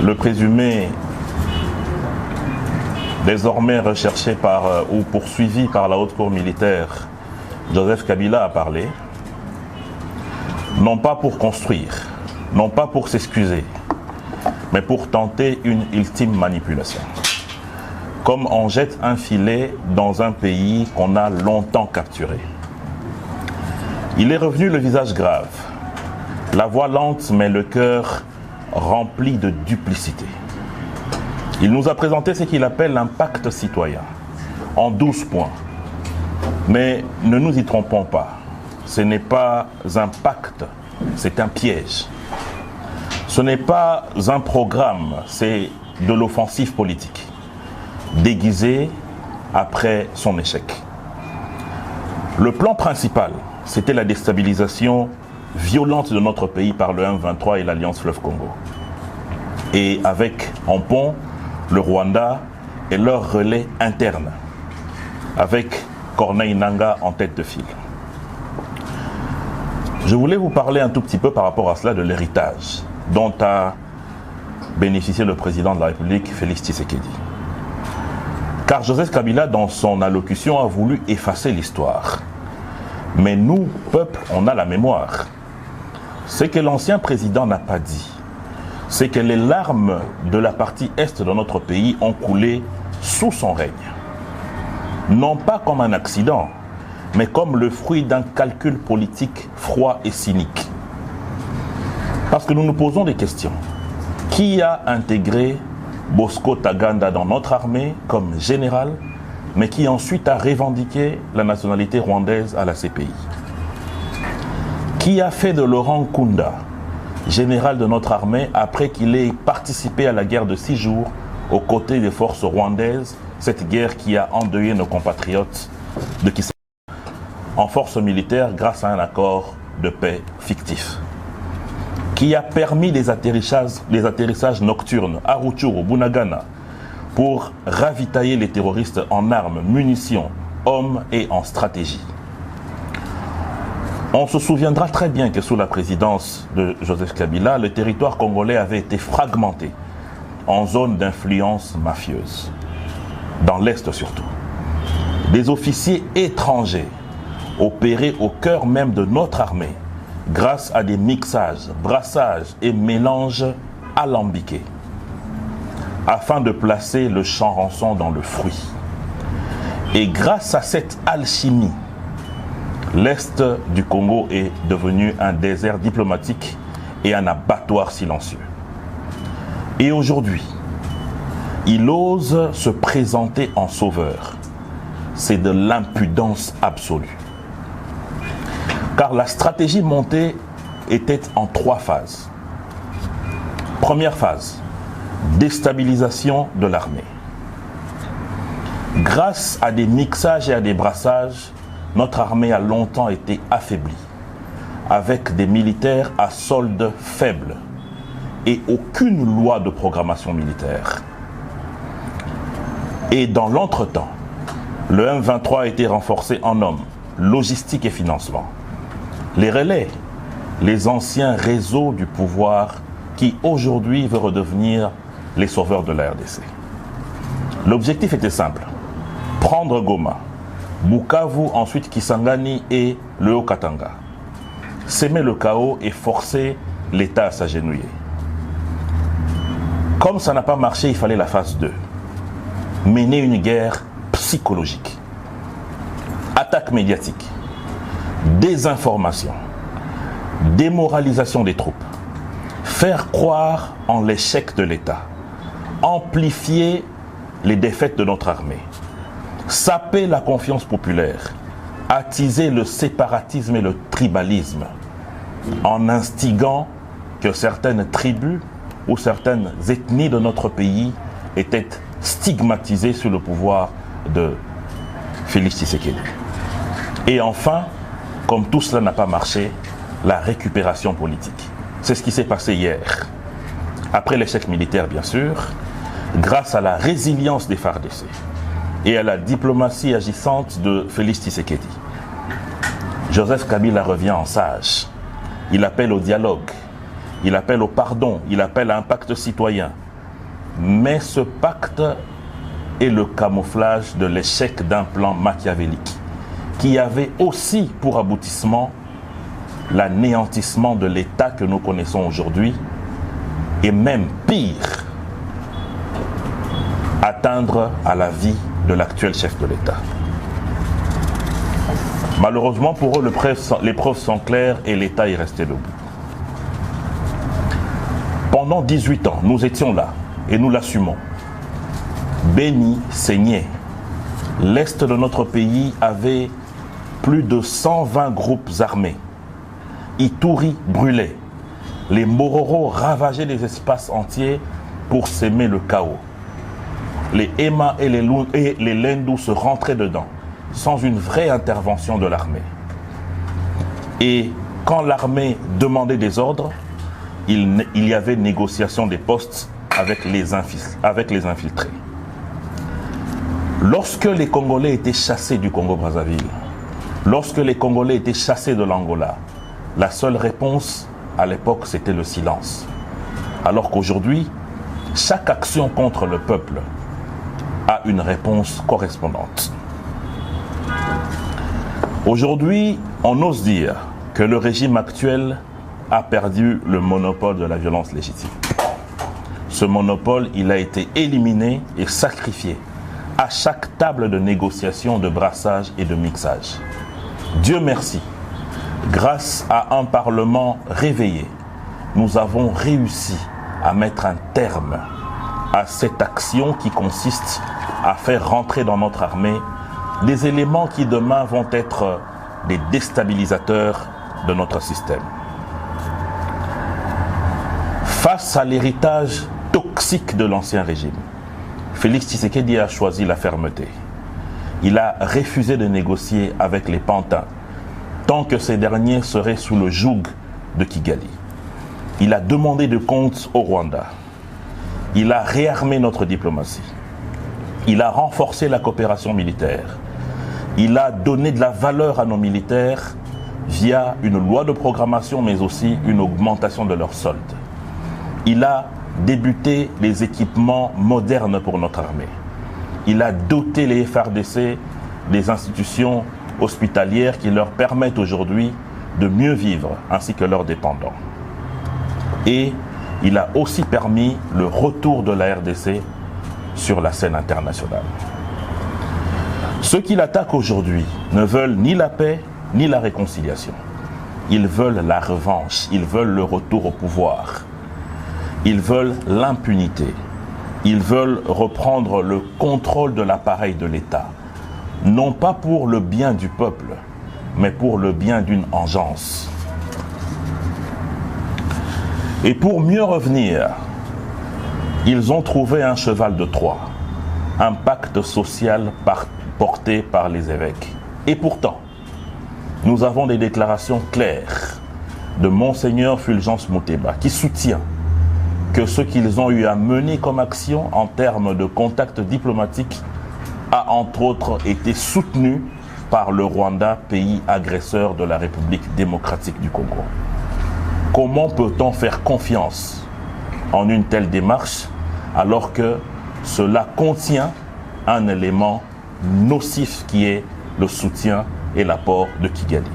le présumé désormais recherché ou poursuivi par la haute cour militaire, Joseph Kabila, a parlé, non pas pour construire, non pas pour s'excuser, mais pour tenter une ultime manipulation. Comme on jette un filet dans un pays qu'on a longtemps capturé. Il est revenu le visage grave, la voix lente mais le cœur rempli de duplicité. Il nous a présenté ce qu'il appelle un pacte citoyen, en 12 points. Mais ne nous y trompons pas, ce n'est pas un pacte, c'est un piège. Ce n'est pas un programme, c'est de l'offensive politique, déguisée après son échec. Le plan principal, c'était la déstabilisation violente de notre pays par le M23 et l'Alliance Fleuve Congo. Et avec en pont le Rwanda et leur relais interne, avec Corneille Nangaa en tête de file. Je voulais vous parler un tout petit peu par rapport à cela de l'héritage dont a bénéficié le président de la République, Félix Tshisekedi. Car Joseph Kabila, dans son allocution, a voulu effacer l'histoire. Mais nous, peuple, on a la mémoire. Ce que l'ancien président n'a pas dit, c'est que les larmes de la partie est de notre pays ont coulé sous son règne. Non pas comme un accident, mais comme le fruit d'un calcul politique froid et cynique. Parce que nous nous posons des questions. Qui a intégré Bosco Ntaganda dans notre armée comme général, mais qui ensuite a revendiqué la nationalité rwandaise à la CPI? Qui a fait de Laurent Nkunda général de notre armée après qu'il ait participé à la guerre de 6 jours aux côtés des forces rwandaises, cette guerre qui a endeuillé nos compatriotes de Kisangani en force militaire grâce à un accord de paix fictif? Qui a permis les atterrissages nocturnes à Rutshuru, Bunagana, pour ravitailler les terroristes en armes, munitions, hommes et en stratégie. On se souviendra très bien que sous la présidence de Joseph Kabila, le territoire congolais avait été fragmenté en zones d'influence mafieuse, dans l'Est surtout. Des officiers étrangers opéraient au cœur même de notre armée grâce à des mixages, brassages et mélanges alambiqués afin de placer le champ rançon dans le fruit. Et grâce à cette alchimie, l'Est du Congo est devenu un désert diplomatique et un abattoir silencieux. Et aujourd'hui, il ose se présenter en sauveur. C'est de l'impudence absolue. Car la stratégie montée était en 3 phases. Première phase, déstabilisation de l'armée. Grâce à des mixages et à des brassages, notre armée a longtemps été affaiblie, avec des militaires à solde faible et aucune loi de programmation militaire. Et dans l'entretemps, le M23 a été renforcé en hommes, logistique et financement. Les relais, les anciens réseaux du pouvoir qui aujourd'hui veut redevenir les sauveurs de la RDC. L'objectif était simple, prendre Goma, Bukavu, ensuite Kisangani et le Haut-Katanga. S'aimer le chaos et forcer l'État à s'agenouiller. Comme ça n'a pas marché, il fallait la phase 2. Mener une guerre psychologique. Attaque médiatique. Désinformation. Démoralisation des troupes. Faire croire en l'échec de l'État. Amplifier les défaites de notre armée. Saper la confiance populaire. Attiser le séparatisme et le tribalisme. En instigant que certaines tribus ou certaines ethnies de notre pays étaient stigmatisées sous le pouvoir de Félix Tshisekedi. Et enfin, comme tout cela n'a pas marché, la récupération politique. C'est ce qui s'est passé hier. Après l'échec militaire, bien sûr, grâce à la résilience des FARDC et à la diplomatie agissante de Félix Tshisekedi, Joseph Kabila revient en sage. Il appelle au dialogue, il appelle au pardon, il appelle à un pacte citoyen, Mais ce pacte est le camouflage de l'échec d'un plan machiavélique qui avait aussi pour aboutissement l'anéantissement de l'État que nous connaissons aujourd'hui et même pire, atteindre à la vie de l'actuel chef de l'État. Malheureusement pour eux, les preuves sont claires et l'État est resté debout. Pendant 18 ans, nous étions là et nous l'assumons. Béni saignait. L'Est de notre pays avait plus de 120 groupes armés. Ituri brûlait. Les Mororo ravageaient les espaces entiers pour s'aimer le chaos. Les Ema et les Lendu se rentraient dedans, sans une vraie intervention de l'armée. Et quand l'armée demandait des ordres, il y avait négociation des postes avec les infiltrés. Lorsque les Congolais étaient chassés du Congo-Brazzaville, lorsque les Congolais étaient chassés de l'Angola, la seule réponse à l'époque c'était le silence. Alors qu'aujourd'hui, chaque action contre le peuple a une réponse correspondante. Aujourd'hui, on ose dire que le régime actuel a perdu le monopole de la violence légitime. Ce monopole, il a été éliminé et sacrifié à chaque table de négociation, de brassage et de mixage. Dieu merci, grâce à un Parlement réveillé, nous avons réussi à mettre un terme à cette action qui consiste à faire rentrer dans notre armée des éléments qui demain vont être des déstabilisateurs de notre système. Face à l'héritage toxique de l'ancien régime, Félix Tshisekedi a choisi la fermeté. Il a refusé de négocier avec les pantins tant que ces derniers seraient sous le joug de Kigali. Il a demandé des comptes au Rwanda. Il a réarmé notre diplomatie. Il a renforcé la coopération militaire. Il a donné de la valeur à nos militaires via une loi de programmation mais aussi une augmentation de leurs soldes. Il a débuté les équipements modernes pour notre armée. Il a doté les FARDC des institutions hospitalières qui leur permettent aujourd'hui de mieux vivre, ainsi que leurs dépendants. Et il a aussi permis le retour de la RDC sur la scène internationale. Ceux qui l'attaquent aujourd'hui ne veulent ni la paix ni la réconciliation. Ils veulent la revanche, ils veulent le retour au pouvoir. Ils veulent l'impunité. Ils veulent reprendre le contrôle de l'appareil de l'État. Non pas pour le bien du peuple, mais pour le bien d'une engeance. Et pour mieux revenir, ils ont trouvé un cheval de Troie, un pacte social porté par les évêques. Et pourtant, nous avons des déclarations claires de Monseigneur Fulgence Muteba qui soutient que ce qu'ils ont eu à mener comme action en termes de contacts diplomatiques a entre autres été soutenu par le Rwanda, pays agresseur de la République démocratique du Congo. Comment peut-on faire confiance en une telle démarche alors que cela contient un élément nocif qui est le soutien et l'apport de Kigali?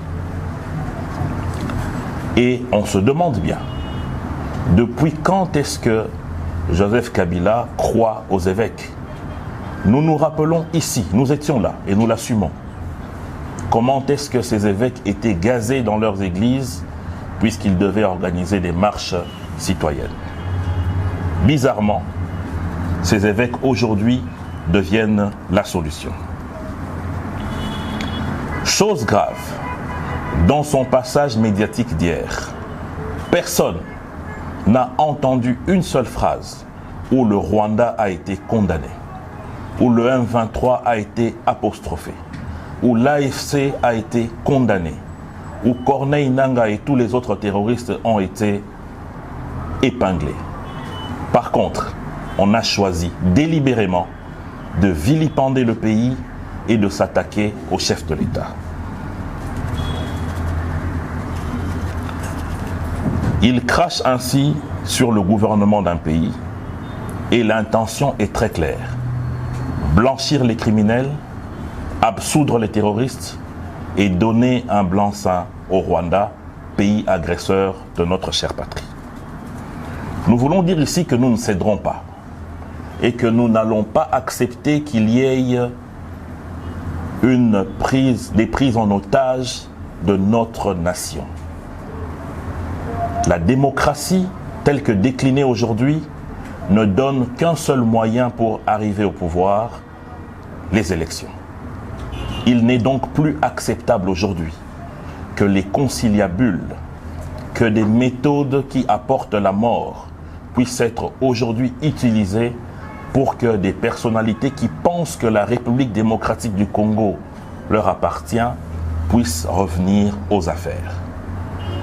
Et on se demande bien, depuis quand est-ce que Joseph Kabila croit aux évêques? Nous nous rappelons ici, nous étions là et nous l'assumons. Comment est-ce que ces évêques étaient gazés dans leurs églises puisqu'ils devaient organiser des marches citoyennes? Bizarrement, ces évêques aujourd'hui deviennent la solution. Chose grave, dans son passage médiatique d'hier, personne n'a entendu une seule phrase où le Rwanda a été condamné, où le M23 a été apostrophé, où l'AFC a été condamné, où Corneille Nangaa et tous les autres terroristes ont été épinglés. Par contre, on a choisi délibérément de vilipender le pays et de s'attaquer au chef de l'État. Il crache ainsi sur le gouvernement d'un pays Et l'intention est très claire. Blanchir les criminels, absoudre les terroristes et donner un blanc-seing au Rwanda, pays agresseur de notre chère patrie. Nous voulons dire ici que nous ne céderons pas et que nous n'allons pas accepter qu'il y ait des prises en otage de notre nation. La démocratie, telle que déclinée aujourd'hui, ne donne qu'un seul moyen pour arriver au pouvoir, les élections. Il n'est donc plus acceptable aujourd'hui que les conciliabules, que des méthodes qui apportent la mort puissent être aujourd'hui utilisées pour que des personnalités qui pensent que la République démocratique du Congo leur appartient puissent revenir aux affaires.